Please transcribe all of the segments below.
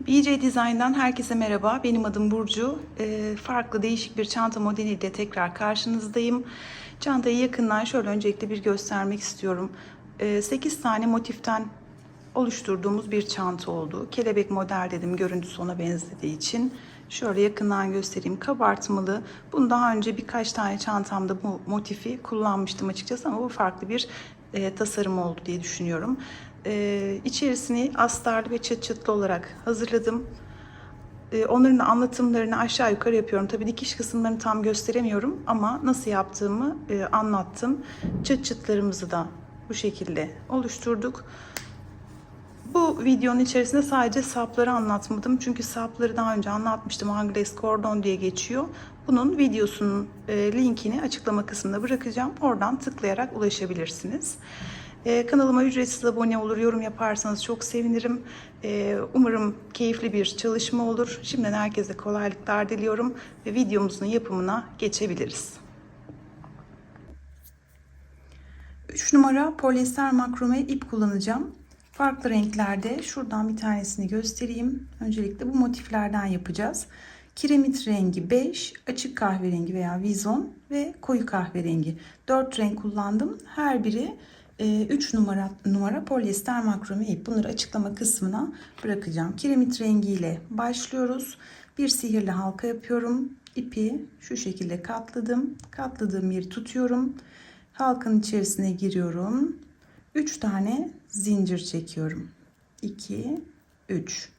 BJ Design'dan herkese merhaba. Benim adım Burcu. Farklı değişik bir çanta modeliyle tekrar karşınızdayım. Çantayı yakından şöyle öncelikle bir göstermek istiyorum. 8 tane motiften oluşturduğumuz bir çanta oldu. Kelebek model dedim, görüntüsü ona benzediği için. Şöyle yakından göstereyim. Kabartmalı. Bunu daha önce birkaç tane çantamda bu motifi kullanmıştım açıkçası ama bu farklı bir tasarım oldu diye düşünüyorum. İçerisini astarlı ve çıt çıtlı olarak hazırladım. Onların anlatımlarını aşağı yukarı yapıyorum. Tabii dikiş kısımlarını tam gösteremiyorum ama nasıl yaptığımı anlattım. Çıt çıtlarımızı da bu şekilde oluşturduk. Bu videonun içerisinde sadece sapları anlatmadım. Çünkü sapları daha önce anlatmıştım. Angles Cordon diye geçiyor. Bunun videosunun linkini açıklama kısmına bırakacağım. Oradan tıklayarak ulaşabilirsiniz. Kanalıma ücretsiz abone olur, yorum yaparsanız çok sevinirim. Umarım keyifli bir çalışma olur. Şimdiden herkese kolaylıklar diliyorum ve videomuzun yapımına geçebiliriz. 3 numara polyester makrome ip kullanacağım. Farklı renklerde. Şuradan bir tanesini göstereyim. Öncelikle bu motiflerden yapacağız. Kiremit rengi 5, açık kahverengi veya vizon ve koyu kahverengi. 4 renk kullandım. Her biri 3 numara polyester makrome ip. Bunları açıklama kısmına bırakacağım. Kiremit rengiyle başlıyoruz. Bir sihirli halka yapıyorum. İpi şu şekilde katladım. Katladığım yeri tutuyorum. Halkanın içerisine giriyorum. 3 tane zincir çekiyorum. 2, 3.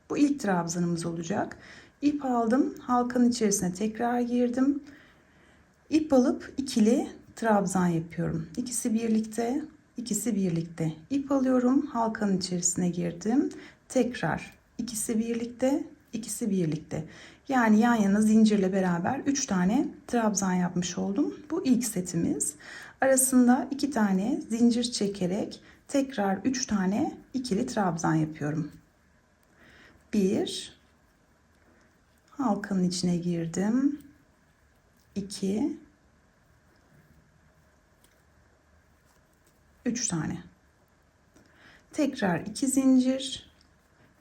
Bu ilk trabzanımız olacak. İp aldım. Halkanın içerisine tekrar girdim. İp alıp ikili trabzan yapıyorum. İkisi birlikte, ikisi birlikte. İp alıyorum. Halkanın içerisine girdim. Tekrar ikisi birlikte, ikisi birlikte. Yani yan yana zincirle beraber 3 tane trabzan yapmış oldum. Bu ilk setimiz. Arasında 2 tane zincir çekerek tekrar 3 tane ikili trabzan yapıyorum. 1, halkanın içine girdim. 2, 3 tane. Tekrar 2 zincir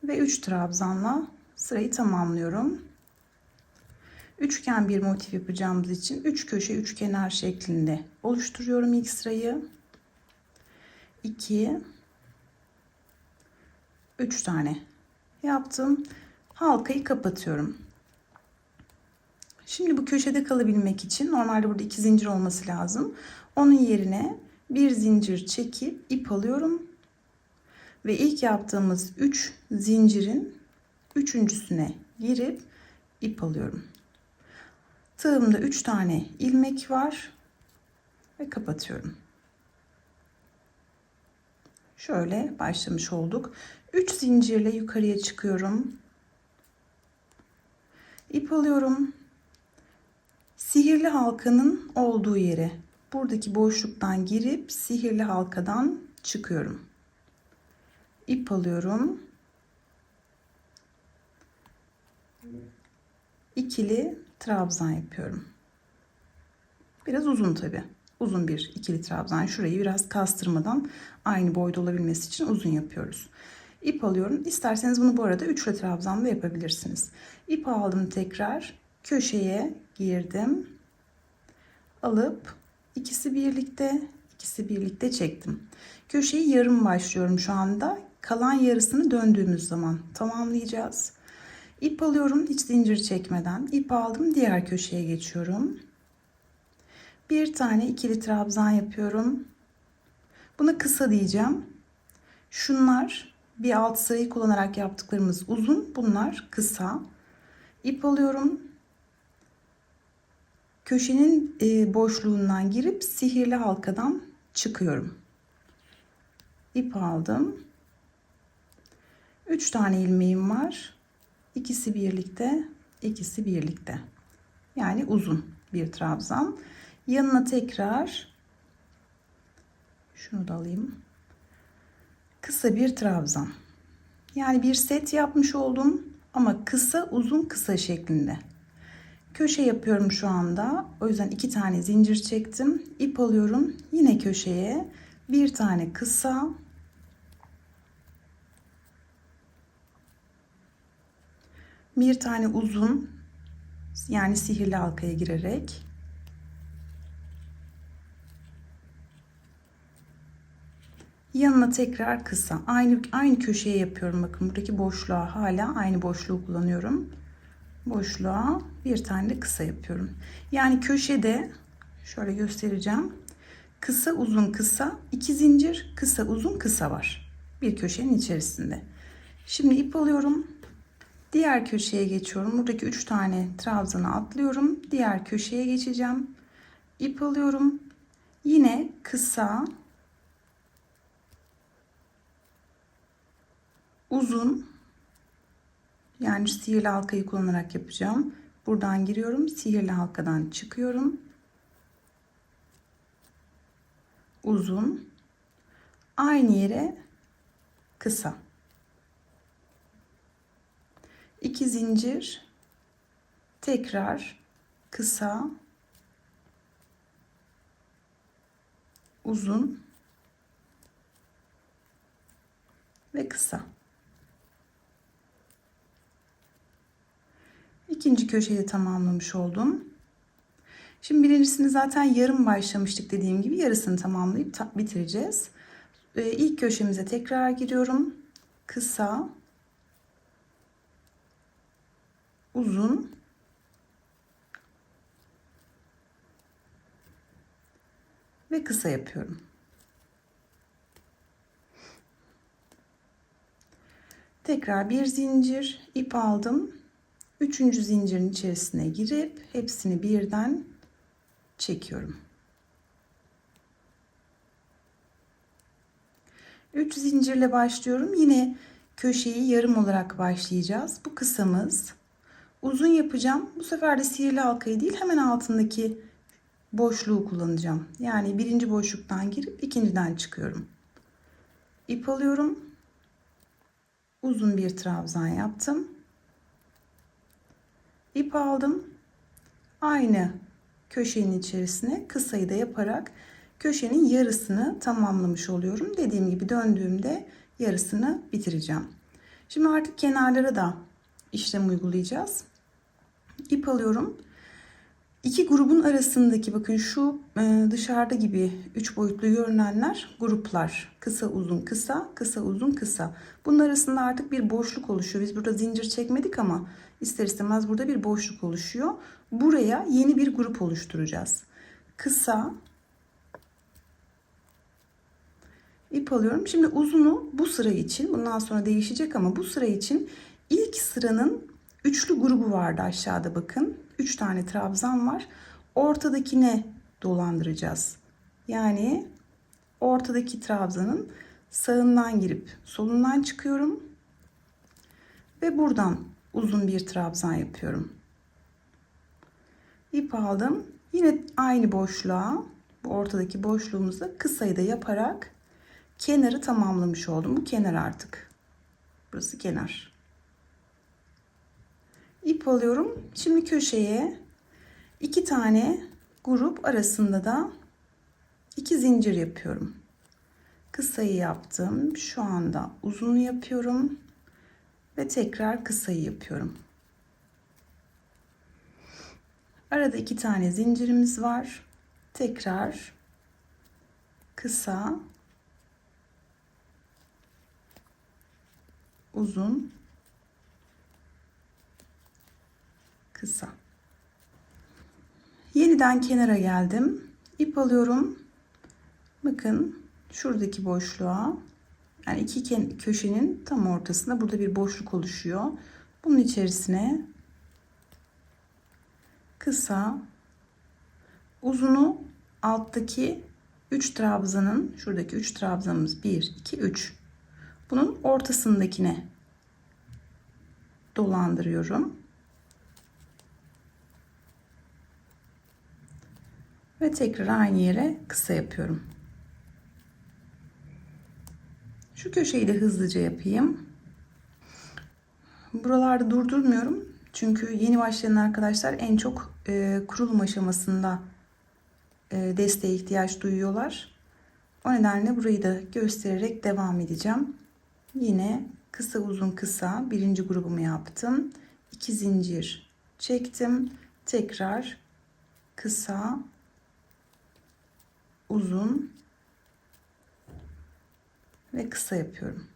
ve 3 trabzanla sırayı tamamlıyorum. Üçgen bir motif yapacağımız için 3 köşe 3 kenar şeklinde oluşturuyorum ilk sırayı. 2, 3 tane yaptım. Halkayı kapatıyorum. Şimdi bu köşede kalabilmek için normalde burada 2 zincir olması lazım. Onun yerine bir zincir çekip ip alıyorum. Ve ilk yaptığımız 3 zincirin üçüncüsüne girip ip alıyorum. Tığımda 3 tane ilmek var ve kapatıyorum. Şöyle başlamış olduk. 3 zincirle yukarıya çıkıyorum. İp alıyorum. Sihirli halkanın olduğu yere, buradaki boşluktan girip sihirli halkadan çıkıyorum. İp alıyorum. İkili trabzan yapıyorum. Biraz uzun tabi. Uzun bir ikili trabzan. Şurayı biraz kastırmadan aynı boyda olabilmesi için uzun yapıyoruz. İp alıyorum. İsterseniz bunu bu arada üçlü trabzan da yapabilirsiniz. İp aldım tekrar. Köşeye girdim. Alıp ikisi birlikte çektim. Köşeyi yarım başlıyorum şu anda. Kalan yarısını döndüğümüz zaman tamamlayacağız. İp alıyorum hiç zincir çekmeden. İp aldım, diğer köşeye geçiyorum. Bir tane ikili trabzan yapıyorum. Buna kısa diyeceğim. Şunlar bir alt sırayı kullanarak yaptıklarımız uzun. Bunlar kısa. İp alıyorum. Köşenin boşluğundan girip sihirli halkadan çıkıyorum. İp aldım. 3 tane ilmeğim var. İkisi birlikte, ikisi birlikte. Yani uzun bir trabzan. Yanına tekrar şunu da alayım. Kısa bir trabzan. Yani bir set yapmış oldum ama kısa uzun kısa şeklinde. Köşe yapıyorum şu anda. O yüzden 2 tane zincir çektim. İp alıyorum. Yine köşeye bir tane kısa, Bir tane uzun, yani sihirli halkaya girerek yanına tekrar kısa. Aynı köşeye yapıyorum. Bakın buradaki boşluğa hala aynı boşluğu kullanıyorum. Boşluğa bir tane de kısa yapıyorum. Yani köşede şöyle göstereceğim. Kısa uzun kısa, 2 zincir, kısa uzun kısa var. Bir köşenin içerisinde. Şimdi ip alıyorum. Diğer köşeye geçiyorum. Buradaki 3 tane trabzanı atlıyorum. Diğer köşeye geçeceğim. İp alıyorum. Yine kısa, uzun, yani sihirli halkayı kullanarak yapacağım. Buradan giriyorum. Sihirli halkadan çıkıyorum. Uzun. Aynı yere kısa. 2 zincir. Tekrar kısa. Uzun. Ve kısa. İkinci köşeyi tamamlamış oldum. Şimdi birincisini zaten yarım başlamıştık, dediğim gibi yarısını tamamlayıp bitireceğiz. İlk köşemize tekrar giriyorum. Kısa, uzun ve kısa yapıyorum. Tekrar bir zincir, ip aldım. Üçüncü zincirin içerisine girip hepsini birden çekiyorum. 3 zincirle başlıyorum. Yine köşeyi yarım olarak başlayacağız. Bu kısamız. Uzun yapacağım. Bu sefer de sihirli halkayı değil, hemen altındaki boşluğu kullanacağım. Yani birinci boşluktan girip ikinciden çıkıyorum. İp alıyorum. Uzun bir trabzan yaptım. İp aldım. Aynı köşenin içerisine kısayı da yaparak köşenin yarısını tamamlamış oluyorum. Dediğim gibi döndüğümde yarısını bitireceğim. Şimdi artık kenarlara da işlem uygulayacağız. İp alıyorum. İki grubun arasındaki, bakın şu dışarıda gibi 3 boyutlu görünenler gruplar. Kısa uzun kısa, kısa uzun kısa. Bunun arasında artık bir boşluk oluşuyor. Biz burada zincir çekmedik ama ister istemez burada bir boşluk oluşuyor. Buraya yeni bir grup oluşturacağız. Kısa, ip alıyorum. Şimdi uzunu bu sıra için, bundan sonra değişecek ama bu sıra için ilk sıranın üçlü grubu vardı aşağıda, bakın. 3 tane trabzan var. Ortadakine dolandıracağız. Yani ortadaki trabzanın sağından girip solundan çıkıyorum. Ve buradan uzun bir trabzan yapıyorum. İp aldım. Yine aynı boşluğa, bu ortadaki boşluğumuza kısayı da yaparak kenarı tamamlamış oldum. Bu kenar artık. Burası kenar. İp alıyorum. Şimdi köşeye 2 tane grup arasında da 2 zincir yapıyorum. Kısayı yaptım. Şu anda uzunu yapıyorum ve tekrar kısayı yapıyorum. Arada 2 tane zincirimiz var. Tekrar kısa, uzun, kısa. Yeniden kenara geldim. İp alıyorum. Bakın şuradaki boşluğa, yani iki köşenin tam ortasında burada bir boşluk oluşuyor. Bunun içerisine kısa, uzunu alttaki 3 trabzanın, şuradaki 3 trabzanımız 1 2 3, bunun ortasındakine dolandırıyorum ve tekrar aynı yere kısa yapıyorum. Şu köşeyi de hızlıca yapayım. Buralarda durdurmuyorum. Çünkü yeni başlayan arkadaşlar en çok kurulum aşamasında desteğe ihtiyaç duyuyorlar. O nedenle burayı da göstererek devam edeceğim. Yine kısa uzun kısa birinci grubumu yaptım. 2 zincir çektim. Tekrar kısa, uzun ve kısa yapıyorum.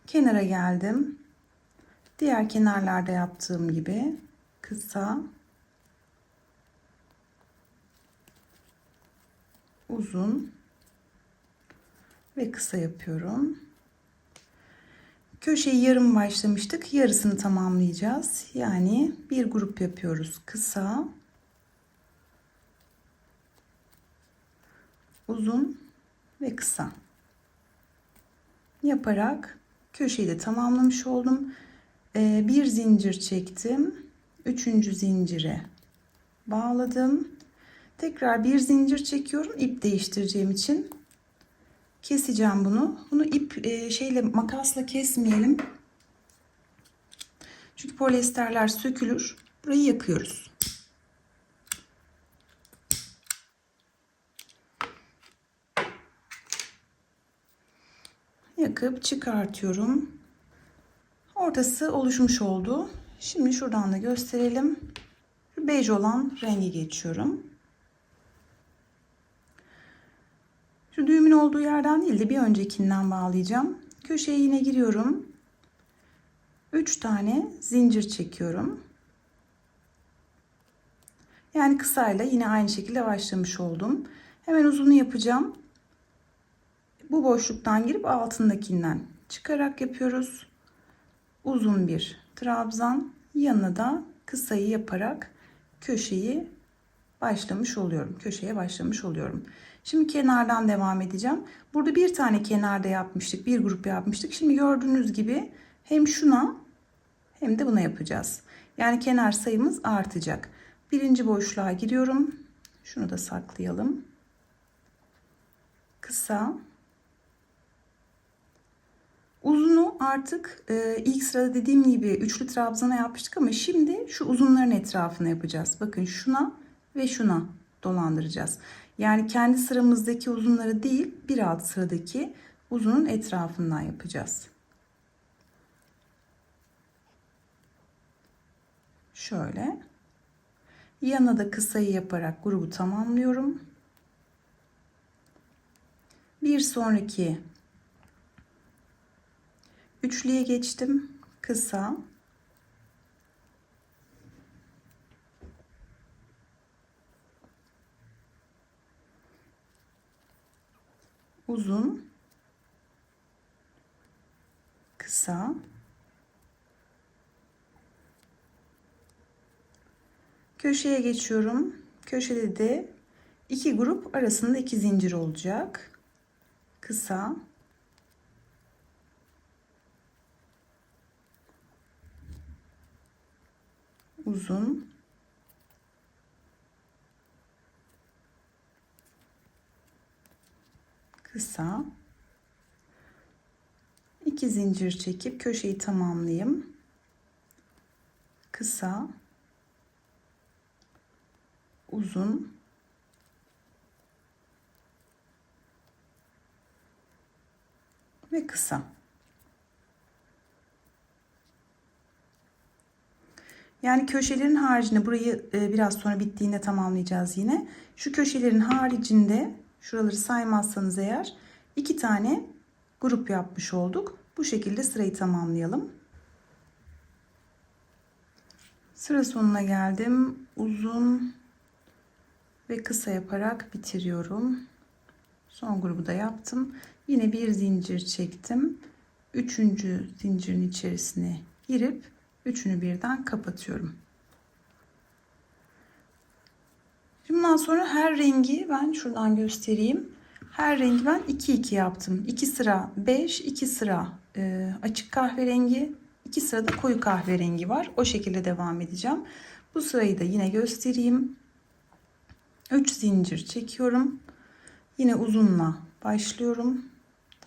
Kenara geldim. Diğer kenarlarda yaptığım gibi kısa, uzun ve kısa yapıyorum. Köşeyi yarım başlamıştık. Yarısını tamamlayacağız. Yani bir grup yapıyoruz. Kısa, uzun ve kısa yaparak köşeyi de tamamlamış oldum. Bir zincir çektim. Üçüncü zincire bağladım. Tekrar bir zincir çekiyorum. İp değiştireceğim için keseceğim bunu. Bunu ip şeyle, makasla kesmeyelim. Çünkü polyesterler sökülür. Burayı yakıyoruz. Yakıp çıkartıyorum. Ortası oluşmuş oldu. Şimdi şuradan da gösterelim. Şu bej olan rengi geçiyorum. Şu düğümün olduğu yerden değil de bir öncekinden bağlayacağım. Köşeye yine giriyorum. 3 tane zincir çekiyorum. Yani kısayla yine aynı şekilde başlamış oldum. Hemen uzunu yapacağım. Bu boşluktan girip altındakinden çıkarak yapıyoruz. Uzun bir trabzan, yanına da kısayı yaparak köşeye başlamış oluyorum. Şimdi kenardan devam edeceğim. Burada bir tane kenarda yapmıştık, bir grup yapmıştık. Şimdi gördüğünüz gibi hem şuna hem de buna yapacağız. Yani kenar sayımız artacak. Birinci boşluğa giriyorum. Şunu da saklayalım. Kısa. Uzunu artık ilk sırada dediğim gibi üçlü trabzana yapmıştık ama şimdi şu uzunların etrafına yapacağız. Bakın şuna ve şuna dolandıracağız. Yani kendi sıramızdaki uzunları değil, bir alt sıradaki uzunun etrafından yapacağız. Şöyle. Yanına da kısayı yaparak grubu tamamlıyorum. Bir sonraki üçlüye geçtim. Kısa, uzun, kısa, köşeye geçiyorum. Köşede de iki grup arasında 2 zincir olacak. Kısa, uzun, kısa, 2 zincir çekip köşeyi tamamlayayım. Kısa, uzun, ve kısa. Yani köşelerin haricinde, burayı biraz sonra bittiğinde tamamlayacağız yine. Şu köşelerin haricinde, şuraları saymazsanız eğer, 2 tane grup yapmış olduk. Bu şekilde sırayı tamamlayalım. Sıra sonuna geldim. Uzun ve kısa yaparak bitiriyorum. Son grubu da yaptım. Yine bir zincir çektim. Üçüncü zincirin içerisine girip üçünü birden kapatıyorum. Bundan sonra her rengi ben şuradan göstereyim. Her rengi ben 2-2 yaptım. 2 sıra 5, 2 sıra açık kahverengi, 2 sırada koyu kahverengi var. O şekilde devam edeceğim. Bu sırayı da yine göstereyim. 3 zincir çekiyorum. Yine uzunla başlıyorum.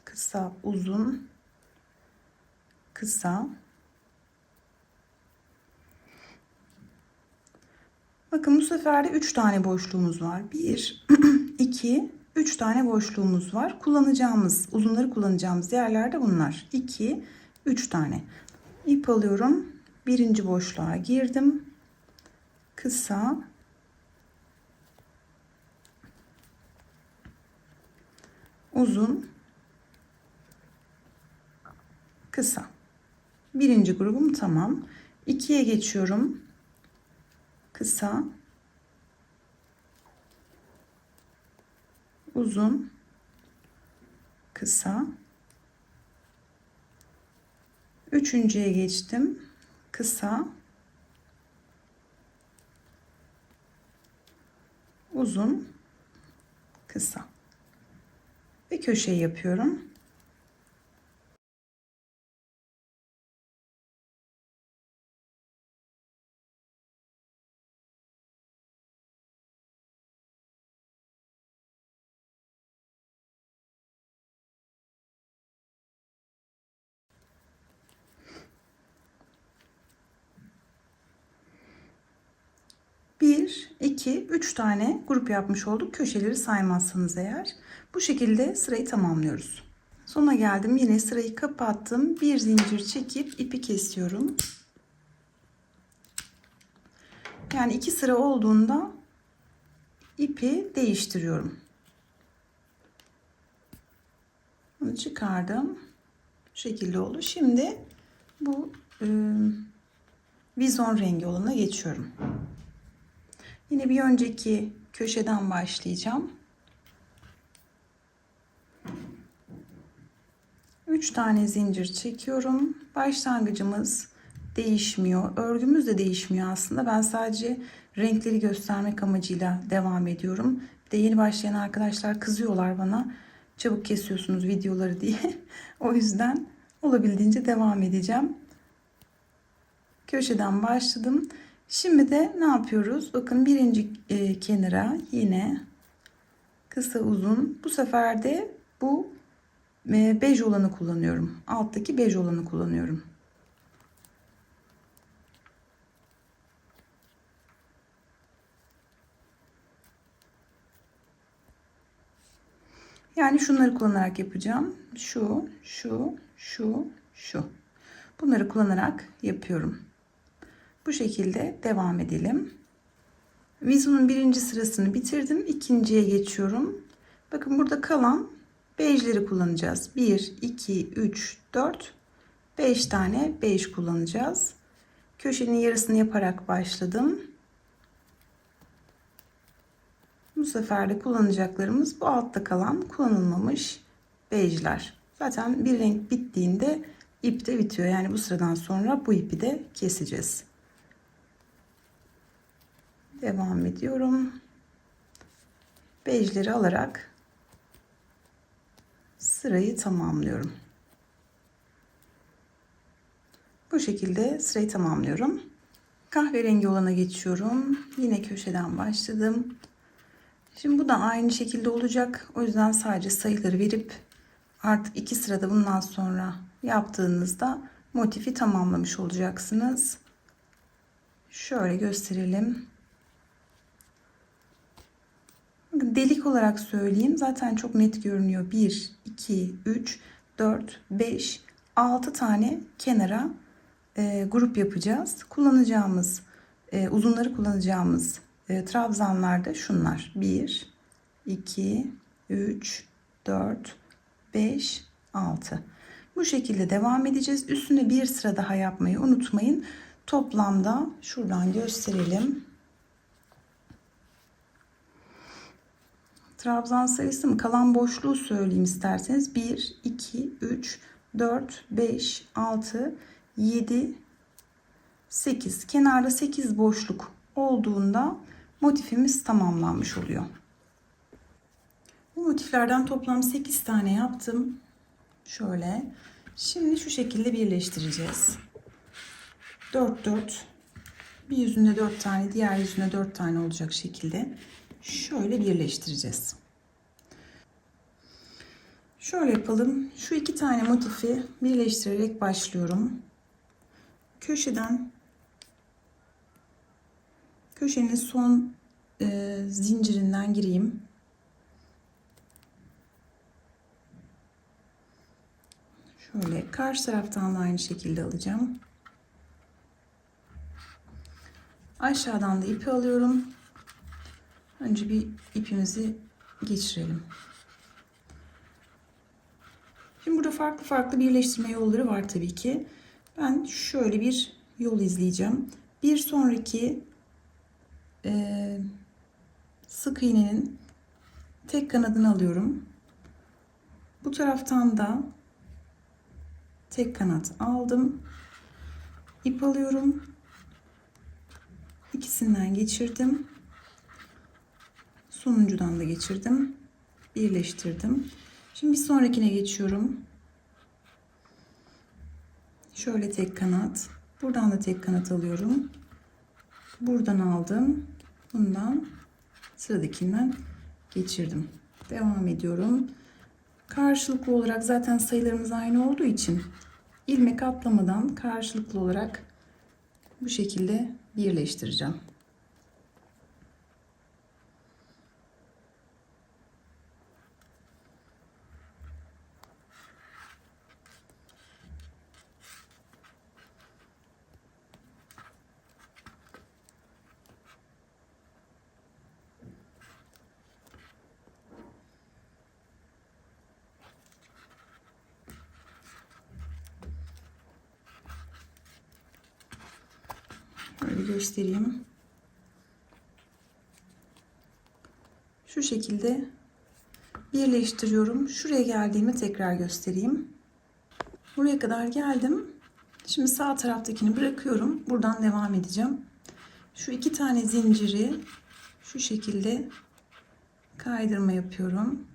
Kısa, uzun, kısa. Bakın bu sefer de 3 tane boşluğumuz var. 1, 2, 3 tane boşluğumuz var. Kullanacağımız, uzunları kullanacağımız yerlerde bunlar. 2, 3 tane ip alıyorum. Birinci boşluğa girdim. Kısa, uzun, kısa. Birinci grubum tamam. 2'ye geçiyorum. Kısa, uzun, kısa. Üçüncüye geçtim. Kısa, uzun, kısa. Ve köşeyi yapıyorum. Bir, iki, üç tane grup yapmış olduk. Köşeleri saymazsanız eğer. Bu şekilde sırayı tamamlıyoruz. Sona geldim. Yine sırayı kapattım. Bir zincir çekip ipi kesiyorum. Yani 2 sıra olduğunda ipi değiştiriyorum. Bunu çıkardım. Bu şekilde oldu. Şimdi bu vizon rengi olana geçiyorum. Yine bir önceki köşeden başlayacağım. 3 tane zincir çekiyorum. Başlangıcımız değişmiyor. Örgümüz de değişmiyor aslında. Ben sadece renkleri göstermek amacıyla devam ediyorum. Bir de yeni başlayan arkadaşlar kızıyorlar bana. Çabuk kesiyorsunuz videoları diye. O yüzden olabildiğince devam edeceğim. Köşeden başladım. Şimdi de ne yapıyoruz? Bakın birinci kenara yine kısa uzun. Bu sefer de bu bej olanı kullanıyorum. Alttaki bej olanı kullanıyorum. Yani şunları kullanarak yapacağım. Şu, şu, şu, şu. Bunları kullanarak yapıyorum. Bu şekilde devam edelim. Vizonun birinci sırasını bitirdim. İkinciye geçiyorum. Bakın burada kalan bejleri kullanacağız. 1, 2, 3, 4, 5 tane bej kullanacağız. Köşenin yarısını yaparak başladım. Bu sefer de kullanacaklarımız bu altta kalan kullanılmamış bejler. Zaten bir renk bittiğinde ip de bitiyor. Yani bu sıradan sonra bu ipi de keseceğiz. Devam ediyorum. Bejleri alarak sırayı tamamlıyorum. Bu şekilde sırayı tamamlıyorum. Kahverengi olana geçiyorum. Yine köşeden başladım. Şimdi bu da aynı şekilde olacak. O yüzden sadece sayıları verip artık 2 sırada bundan sonra yaptığınızda motifi tamamlamış olacaksınız. Şöyle gösterelim. Delik olarak söyleyeyim. Zaten çok net görünüyor. 1, 2, 3, 4, 5, 6 tane kenara grup yapacağız. Kullanacağımız uzunları kullanacağımız trabzanlar da şunlar. 1, 2, 3, 4, 5, 6. Bu şekilde devam edeceğiz. Üstüne bir sıra daha yapmayı unutmayın. Toplamda şuradan gösterelim. Trabzan sayısı mı? Kalan boşluğu söyleyeyim isterseniz. 1, 2, 3, 4, 5, 6, 7, 8. Kenarda 8 boşluk olduğunda motifimiz tamamlanmış oluyor. Bu motiflerden toplam 8 tane yaptım. Şöyle. Şimdi şu şekilde birleştireceğiz. 4, 4. Bir yüzünde 4 tane, diğer yüzünde 4 tane olacak şekilde şöyle birleştireceğiz. Şöyle yapalım. Şu 2 tane motifi birleştirerek başlıyorum. Köşenin son zincirinden gireyim. Şöyle karşı taraftan da aynı şekilde alacağım. Aşağıdan da ipi alıyorum. Önce bir ipimizi geçirelim. Şimdi burada farklı farklı birleştirme yolları var tabii ki. Ben şöyle bir yol izleyeceğim. Bir sonraki sık iğnenin tek kanadını alıyorum. Bu taraftan da tek kanat aldım. İp alıyorum. İkisinden geçirdim. Sonuncudan da geçirdim. Birleştirdim. Şimdi bir sonrakine geçiyorum. Şöyle tek kanat. Buradan da tek kanat alıyorum. Buradan aldım. Bundan sıradakinden geçirdim. Devam ediyorum. Karşılıklı olarak zaten sayılarımız aynı olduğu için ilmek atlamadan karşılıklı olarak bu şekilde birleştireceğim. Böyle göstereyim. Şu şekilde birleştiriyorum. Şuraya geldiğimi tekrar göstereyim. Buraya kadar geldim. Şimdi sağ taraftakini bırakıyorum. Buradan devam edeceğim. Şu iki tane zinciri şu şekilde kaydırma yapıyorum.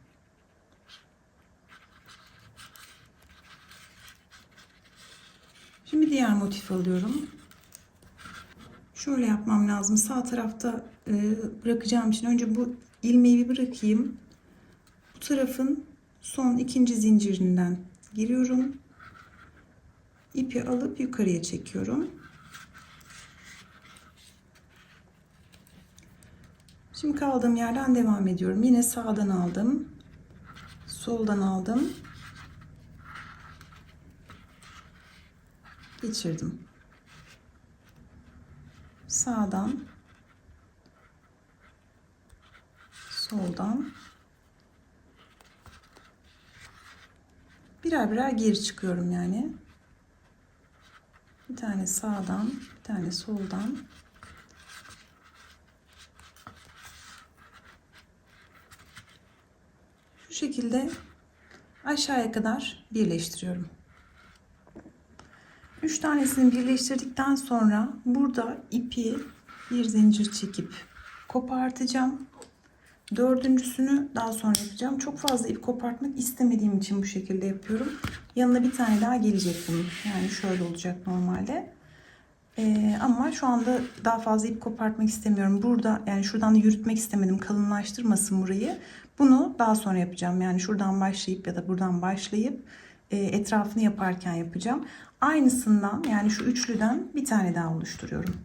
Şimdi diğer motif alıyorum. Şöyle yapmam lazım. Sağ tarafta bırakacağım için önce bu ilmeği bir bırakayım. Bu tarafın son ikinci zincirinden giriyorum. İpi alıp yukarıya çekiyorum. Şimdi kaldığım yerden devam ediyorum. Yine sağdan aldım. Soldan aldım. Geçirdim. Sağdan, soldan birer birer geri çıkıyorum yani. Bir tane sağdan, bir tane soldan. Şu şekilde aşağıya kadar birleştiriyorum. 3 tanesini birleştirdikten sonra burada ipi bir zincir çekip kopartacağım. Dördüncüsünü daha sonra yapacağım. Çok fazla ip kopartmak istemediğim için bu şekilde yapıyorum. Yanına bir tane daha gelecek bunun. Yani şöyle olacak normalde. Ama şu anda daha fazla ip kopartmak istemiyorum. Burada yani şuradan da yürütmek istemedim. Kalınlaştırmasın burayı. Bunu daha sonra yapacağım. Yani şuradan başlayıp ya da buradan başlayıp etrafını yaparken yapacağım. Aynısından yani şu üçlüden bir tane daha oluşturuyorum.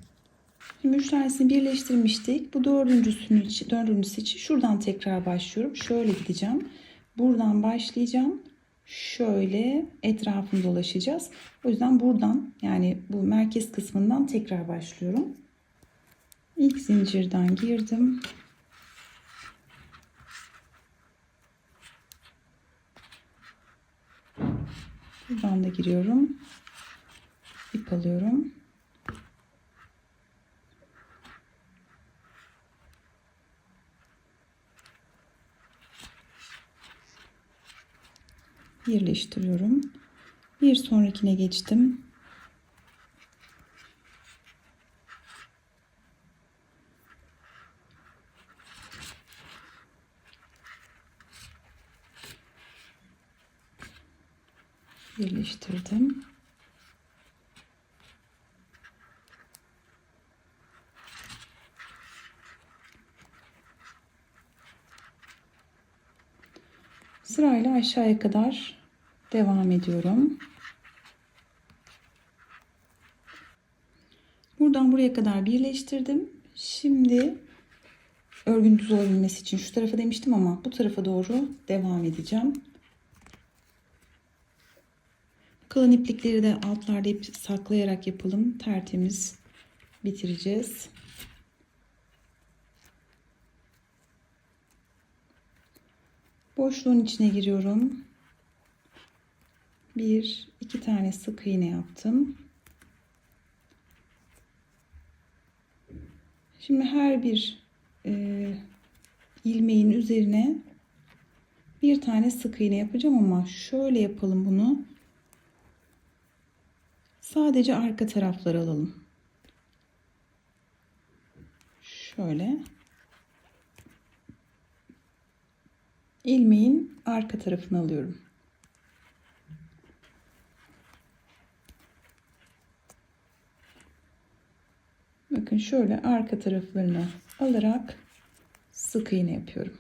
Şimdi 3 tanesini birleştirmiştik. Bu dördüncüsü için şuradan tekrar başlıyorum. Şöyle gideceğim. Buradan başlayacağım. Şöyle etrafını dolaşacağız. O yüzden buradan yani bu merkez kısmından tekrar başlıyorum. İlk zincirden girdim. Buradan da giriyorum. İp alıyorum. Birleştiriyorum. Bir sonrakine geçtim. Birleştirdim. Sırayla aşağıya kadar devam ediyorum. Buradan buraya kadar birleştirdim. Şimdi örgünün düz olabilmesi için şu tarafa demiştim ama bu tarafa doğru devam edeceğim. Kalan iplikleri de altlarda ip saklayarak yapalım. Tertemiz bitireceğiz. Boşluğun içine giriyorum. 1-2 tane sık iğne yaptım. Şimdi her bir ilmeğin üzerine bir tane sık iğne yapacağım ama şöyle yapalım bunu. Sadece arka tarafları alalım. Şöyle. İlmeğin arka tarafını alıyorum. Bakın şöyle arka taraflarını alarak sık iğne yapıyorum.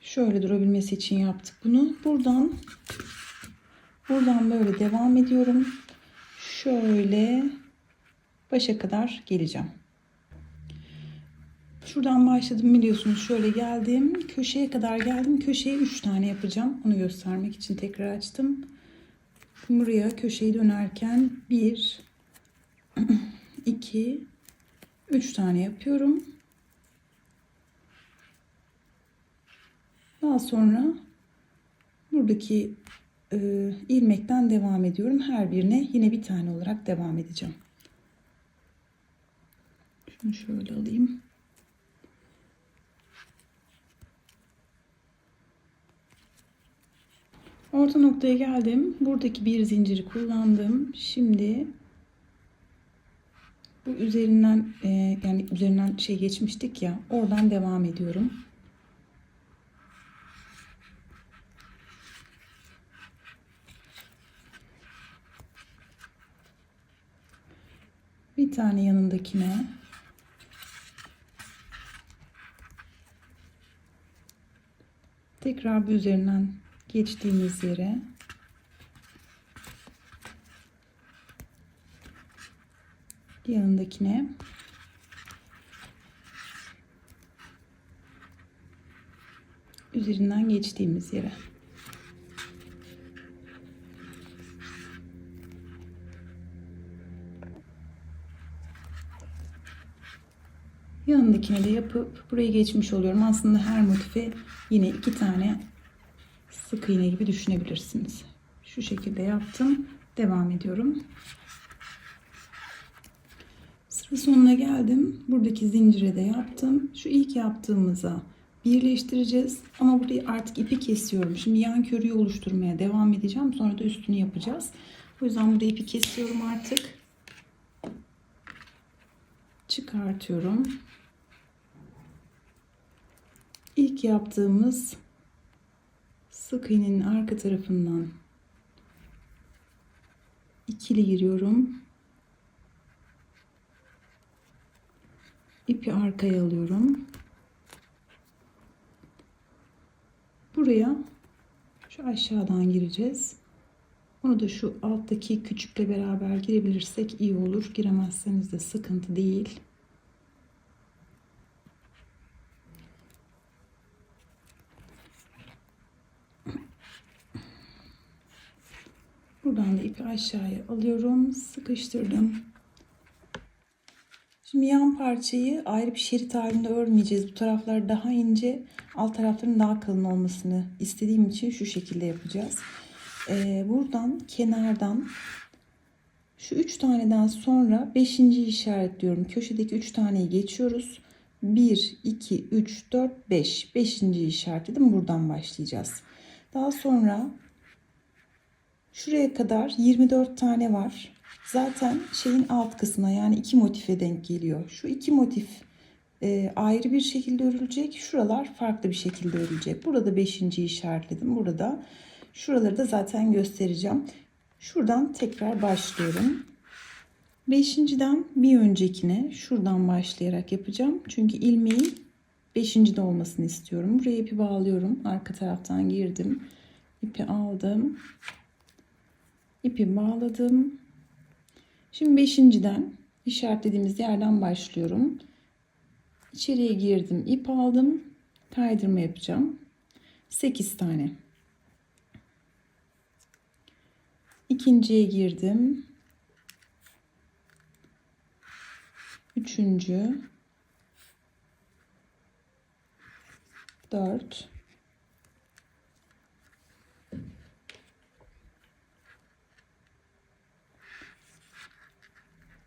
Şöyle durabilmesi için yaptık bunu. Buradan böyle devam ediyorum. Şöyle başa kadar geleceğim. Şuradan başladım biliyorsunuz. Şöyle geldim. Köşeye kadar geldim. Köşeye 3 tane yapacağım. Onu göstermek için tekrar açtım. Buraya köşeyi dönerken 1 2 3 tane yapıyorum. Daha sonra buradaki ilmekten devam ediyorum. Her birine yine bir tane olarak devam edeceğim. Şunu şöyle alayım. Orta noktaya geldim. Buradaki bir zinciri kullandım. Şimdi bu üzerinden yani üzerinden geçmiştik ya, oradan devam ediyorum. Bir tane yanındakine tekrar bu üzerinden geçtiğimiz yere yanındakine üzerinden geçtiğimiz yere yanındakine de yapıp burayı geçmiş oluyorum. Aslında her motife yine 2 tane sık iğne gibi düşünebilirsiniz. Şu şekilde yaptım. Devam ediyorum. Sıra sonuna geldim. Buradaki zincire de yaptım. Şu ilk yaptığımıza birleştireceğiz. Ama burayı artık ipi kesiyorum. Şimdi yan körüyü oluşturmaya devam edeceğim. Sonra da üstünü yapacağız. O yüzden burayı ipi kesiyorum artık. Çıkartıyorum. İlk yaptığımız sık iğnenin arka tarafından ikili giriyorum. İpi arkaya alıyorum. Buraya şu aşağıdan gireceğiz. Onu da şu alttaki küçükle beraber girebilirsek iyi olur. Giremezseniz de sıkıntı değil. Buradan da ipi aşağıya alıyorum. Sıkıştırdım. Şimdi yan parçayı ayrı bir şerit halinde örmeyeceğiz. Bu taraflar daha ince, alt tarafların daha kalın olmasını istediğim için şu şekilde yapacağız. Buradan kenardan şu 3 taneden sonra 5. işaretliyorum. Köşedeki 3 taneyi geçiyoruz. 1, 2, 3, 4, 5. 5. işaretledim. Buradan başlayacağız. Daha sonra şuraya kadar 24 tane var. Zaten şeyin alt kısmına, yani 2 motife denk geliyor. Şu 2 motif ayrı bir şekilde örülecek. Şuralar farklı bir şekilde örülecek. Burada 5. işaretledim. Burada. Şuraları da zaten göstereceğim. Şuradan tekrar başlıyorum. 5.'den bir öncekine şuradan başlayarak yapacağım. Çünkü ilmeğin Beşinci de olmasını istiyorum. Buraya ipi bağlıyorum. Arka taraftan girdim. İpi aldım. İpi bağladım. Şimdi beşinciden işaretlediğimiz yerden başlıyorum. İçeriye girdim. İp aldım. Kaydırma yapacağım. 8 tane. İkinciye girdim. Üçüncü. 4.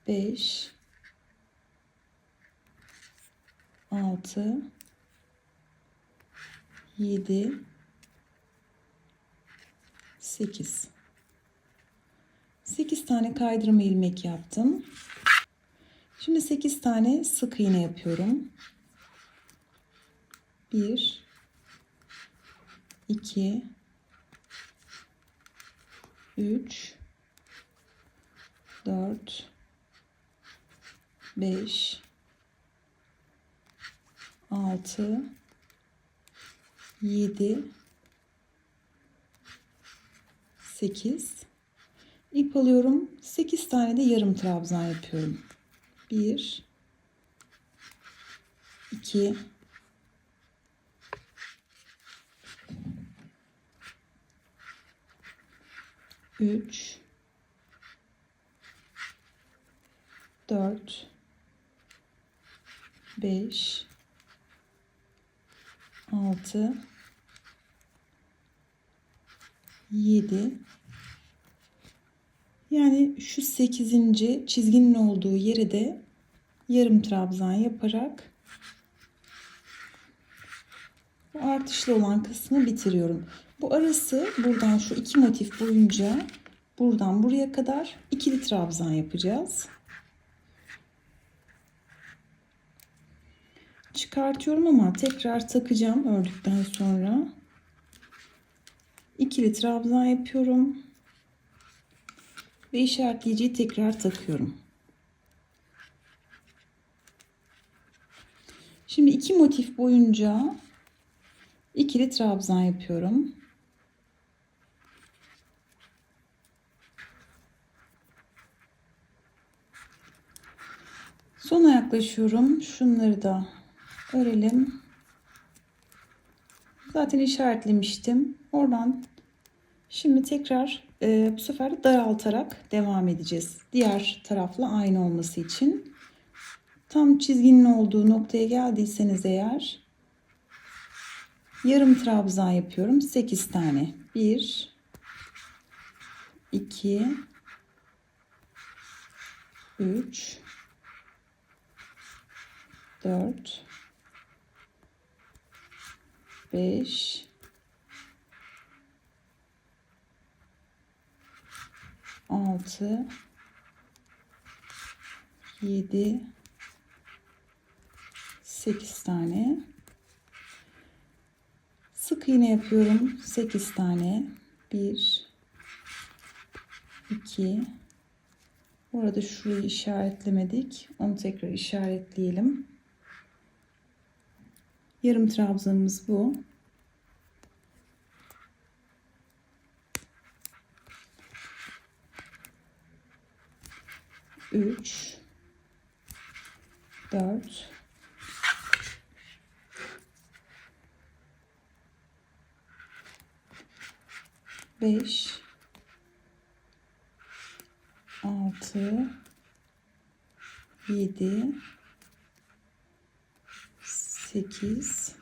5. 6. 7. 8. 8 tane kaydırma ilmek yaptım. Şimdi 8 tane sık iğne yapıyorum. 1 2 3 4 5 6 7 8. İp alıyorum. 8 tane de yarım trabzan yapıyorum. 1 2 3 4 5 6 7. Yani şu 8. çizginin olduğu yere de yarım trabzan yaparak bu artışlı olan kısmı bitiriyorum. Bu arası buradan şu iki motif boyunca buradan buraya kadar ikili trabzan yapacağız. Çıkartıyorum ama tekrar takacağım ördükten sonra. İkili trabzan yapıyorum. Ve işaretleyiciyi tekrar takıyorum. Şimdi iki motif boyunca ikili trabzan yapıyorum. Sona yaklaşıyorum. Şunları da örelim. Zaten işaretlemiştim. Oradan şimdi tekrar bu sefer daraltarak devam edeceğiz. Diğer tarafla aynı olması için. Tam çizginin olduğu noktaya geldiyseniz eğer yarım trabzan yapıyorum. 8 tane. 1 2 3 4 5 6 7 8 tane sık iğne yapıyorum. 8 tane. 1 2. Burada şurayı işaretlemedik. Onu tekrar işaretleyelim. Yarım trabzanımız bu. Üç, 4, 5, 6, 7, 8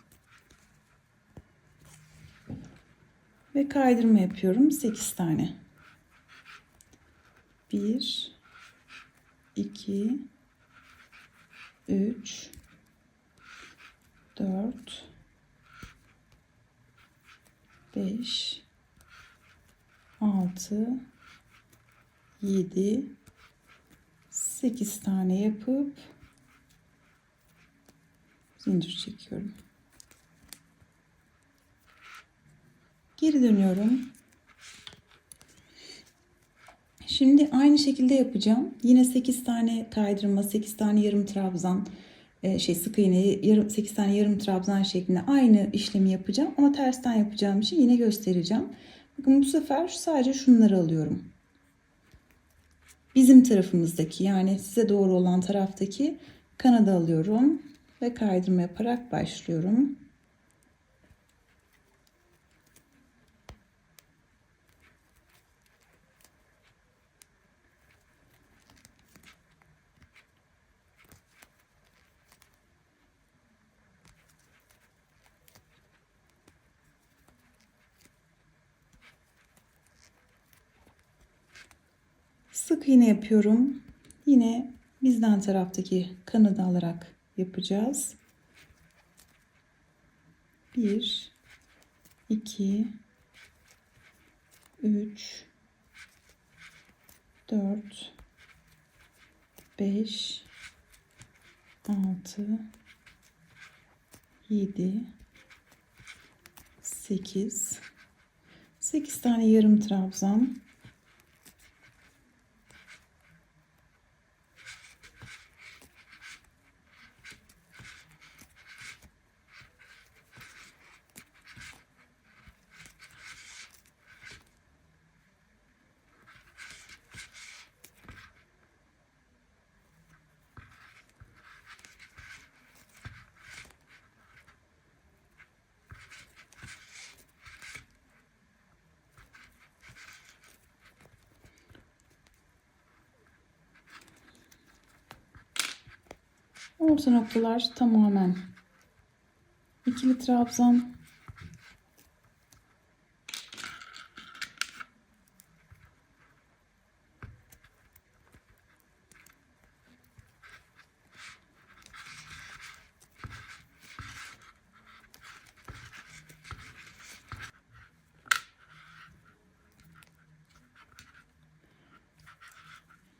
ve kaydırma yapıyorum. 8 tane. 1 2 3 4 5 6 7 8 tane yapıp zincir çekiyorum. Geri dönüyorum. Şimdi aynı şekilde yapacağım. Yine 8 tane kaydırma, 8 tane yarım trabzan sık iğneyi 8 tane yarım trabzan şeklinde aynı işlemi yapacağım ama tersten yapacağım için yine göstereceğim. Bakın bu sefer sadece şunları alıyorum. Bizim tarafımızdaki, yani size doğru olan taraftaki kanadı alıyorum ve kaydırma yaparak başlıyorum. Sık iğne yapıyorum. Yine bizden taraftaki kanadı alarak yapacağız. 1 2 3 4 5 6 7 8 tane yarım trabzan. Orta noktalar tamamen ikili trabzan.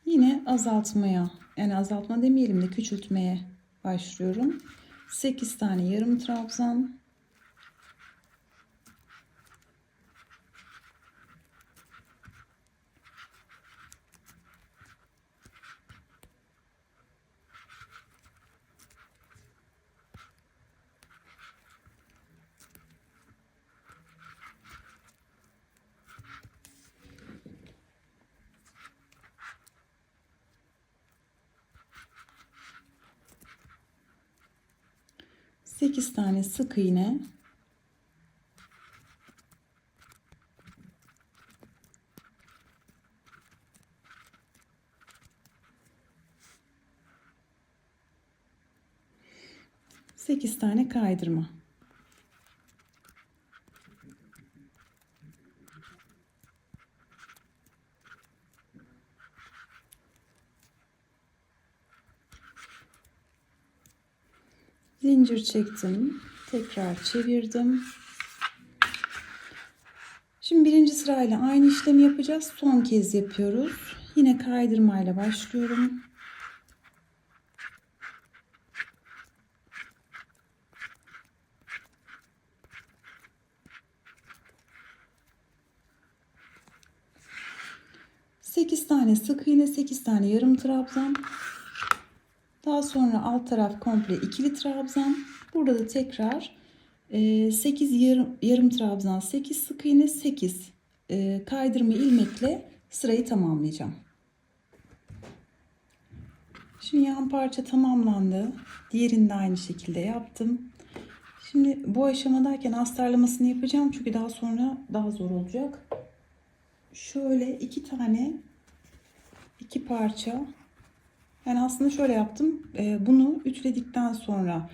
Yine azaltmaya, yani azaltma demeyelim de küçültmeye başlıyorum. 8 tane yarım trabzan. Sekiz tane sık iğne. Sekiz tane kaydırma. Zincir çektim. Tekrar çevirdim. Şimdi birinci sırayla aynı işlemi yapacağız. Son kez yapıyoruz. Yine kaydırmayla başlıyorum. Sekiz tane sık iğne, 8 tane yarım trabzan. Daha sonra alt taraf komple ikili trabzan. Burada da tekrar 8 yarım trabzan, 8 sık iğne, 8 kaydırma ilmekle sırayı tamamlayacağım. Şimdi yan parça tamamlandı. Diğerini de aynı şekilde yaptım. Şimdi bu aşamadayken astarlamasını yapacağım çünkü daha sonra daha zor olacak. Şöyle iki parça. Yani aslında şöyle yaptım. Bunu ütüledikten sonra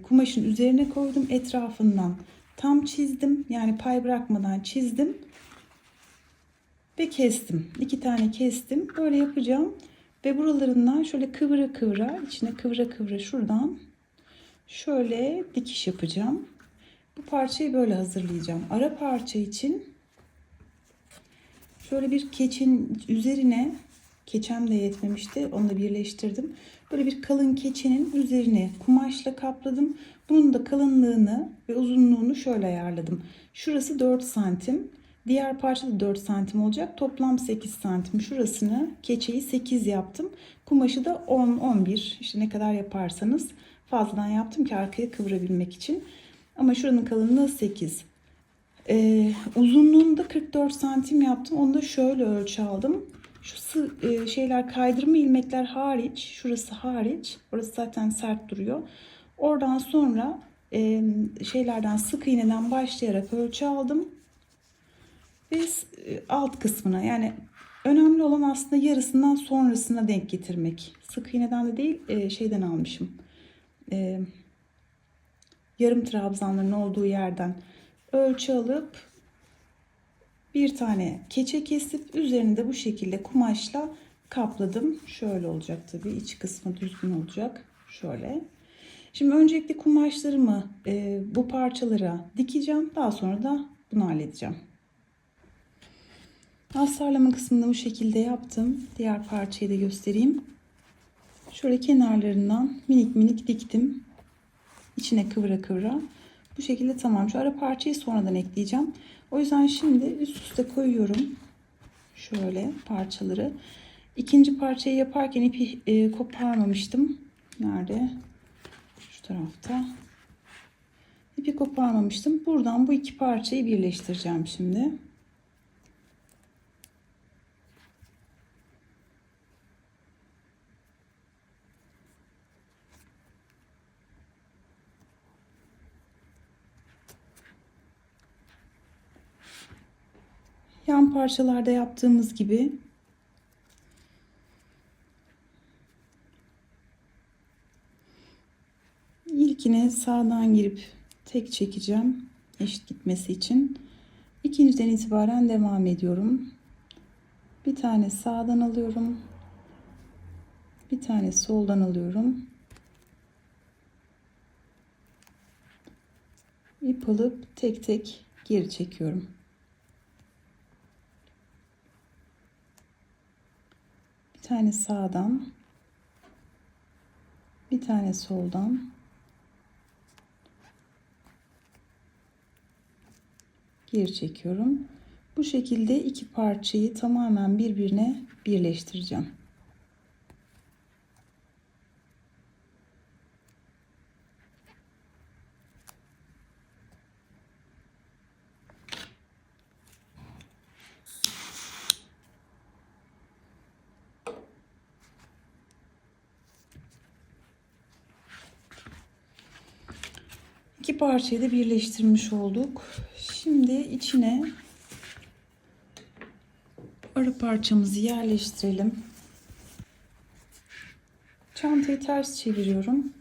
kumaşın üzerine koydum. Etrafından tam çizdim. Yani pay bırakmadan çizdim. Ve kestim. 2 tane kestim. Böyle yapacağım. Ve buralarından şöyle kıvıra kıvıra, içine kıvıra kıvıra şuradan şöyle dikiş yapacağım. Bu parçayı böyle hazırlayacağım. Ara parça için şöyle bir keçin üzerine, keçem de yetmemişti, onu da birleştirdim. Böyle bir kalın keçenin üzerine kumaşla kapladım. Bunun da kalınlığını ve uzunluğunu şöyle ayarladım. Şurası 4 santim. Diğer parça da 4 santim olacak. Toplam 8 santim. Şurasını, keçeyi 8 yaptım. Kumaşı da 10-11. İşte ne kadar yaparsanız, fazladan yaptım ki arkaya kıvırabilmek için. Ama şuranın kalınlığı 8. Uzunluğunu da 44 santim yaptım. Onu da şöyle ölçü aldım. Şu şeyler, kaydırma ilmekler hariç, şurası hariç. Orası zaten sert duruyor. Oradan sonra şeylerden, sık iğneden başlayarak ölçü aldım. Ve alt kısmına, yani önemli olan aslında yarısından sonrasına denk getirmek. Sık iğneden de değil, şeyden almışım. Yarım trabzanların olduğu yerden ölçü alıp bir tane keçe kesip üzerinde de bu şekilde kumaşla kapladım. Şöyle olacak tabii. İç kısmı düzgün olacak. Şöyle. Şimdi öncelikle kumaşlarımı bu parçalara dikeceğim. Daha sonra da bunu halledeceğim. Astarlama kısmını bu şekilde yaptım. Diğer parçayı da göstereyim. Şöyle kenarlarından minik minik diktim. İçine kıvıra kıvıra. Bu şekilde tamam. Şu ara parçayı sonradan ekleyeceğim. O yüzden şimdi üst üste koyuyorum. Şöyle parçaları. İkinci parçayı yaparken ipi koparmamıştım. Nerede? Şu tarafta. İpi koparmamıştım. Buradan bu iki parçayı birleştireceğim şimdi. Yan parçalarda yaptığımız gibi ilkine sağdan girip tek çekeceğim eşit gitmesi için. İkinciden itibaren devam ediyorum. Bir tane sağdan alıyorum. Bir tane soldan alıyorum. İp alıp tek tek geri çekiyorum. Bir tane sağdan, bir tane soldan, geri çekiyorum. Bu şekilde iki parçayı tamamen birbirine birleştireceğim. İki parçayı da birleştirmiş olduk. Şimdi içine ara parçamızı yerleştirelim. Çantayı ters çeviriyorum.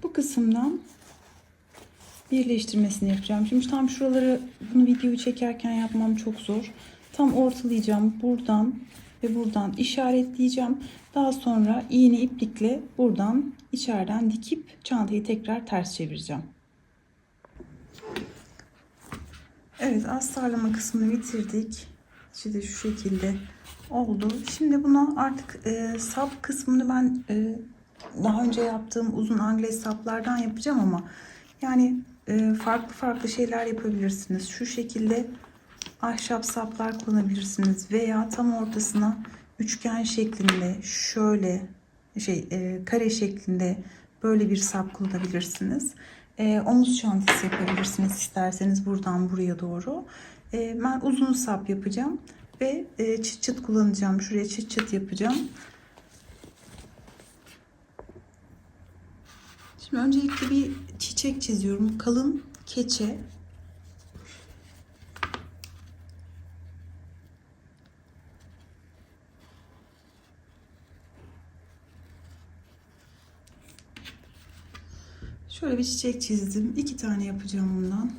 Bu kısımdan birleştirmesini yapacağım. Şimdi tam şuraları, bunu videoyu çekerken yapmam çok zor. Tam ortalayacağım. Buradan ve buradan işaretleyeceğim. Daha sonra iğne iplikle buradan içeriden dikip çantayı tekrar ters çevireceğim. Evet, astarlama kısmını bitirdik. İşte şu şekilde oldu. Şimdi buna artık sap kısmını ben daha önce yaptığım uzun angleç saplardan yapacağım ama yani farklı farklı şeyler yapabilirsiniz. Şu şekilde ahşap saplar kullanabilirsiniz veya tam ortasına üçgen şeklinde, şöyle kare şeklinde böyle bir sap kullanabilirsiniz. Omuz çantası yapabilirsiniz isterseniz buradan buraya doğru. Ben uzun sap yapacağım ve çıt çıt kullanacağım. Şuraya çıt çıt yapacağım. Şimdi öncelikle bir çiçek çiziyorum. Kalın keçe. Şöyle bir çiçek çizdim. 2 tane yapacağım bundan.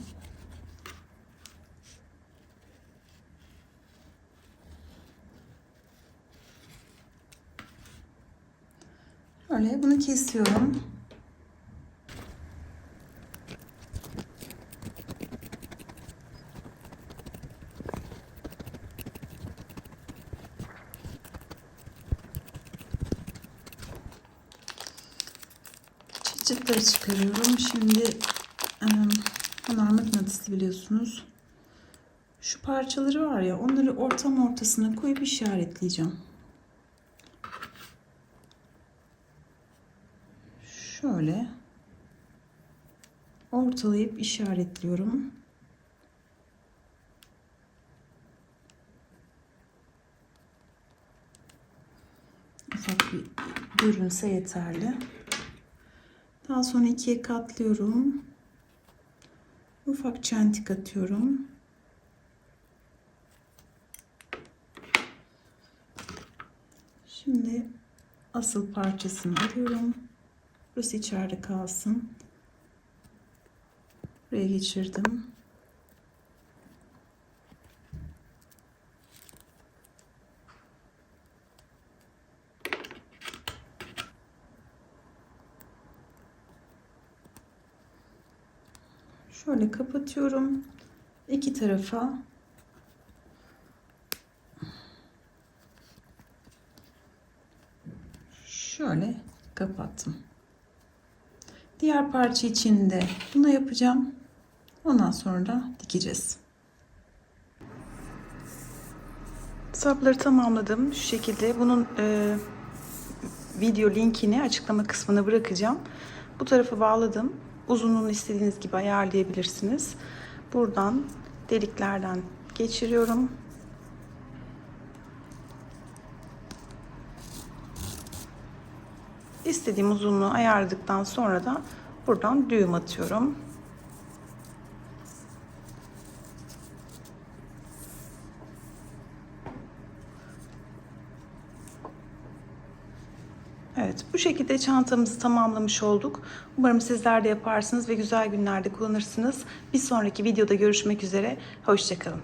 Böyle bunu kesiyorum. çıtları çıkarıyorum. Şimdi bunlar mıknatıslı biliyorsunuz. Şu parçaları var ya, onları ortasına koyup işaretleyeceğim. Şöyle ortalayıp işaretliyorum. Ufak bir görünse yeterli. Daha sonra ikiye katlıyorum. Ufak çentik atıyorum. Şimdi asıl parçasını alıyorum. Burası içeride kalsın. Buraya geçirdim. Şöyle kapatıyorum. İki tarafa şöyle kapattım. Diğer parça için de bunu yapacağım. Ondan sonra da dikeceğiz. Sapları tamamladım. Şu şekilde bunun video linkini açıklama kısmına bırakacağım. Bu tarafı bağladım. Uzunluğunu istediğiniz gibi ayarlayabilirsiniz. Buradan deliklerden geçiriyorum. İstediğim uzunluğu ayarladıktan sonra da buradan düğüm atıyorum. Evet, bu şekilde çantamızı tamamlamış olduk. Umarım sizler de yaparsınız ve güzel günlerde kullanırsınız. Bir sonraki videoda görüşmek üzere. Hoşça kalın.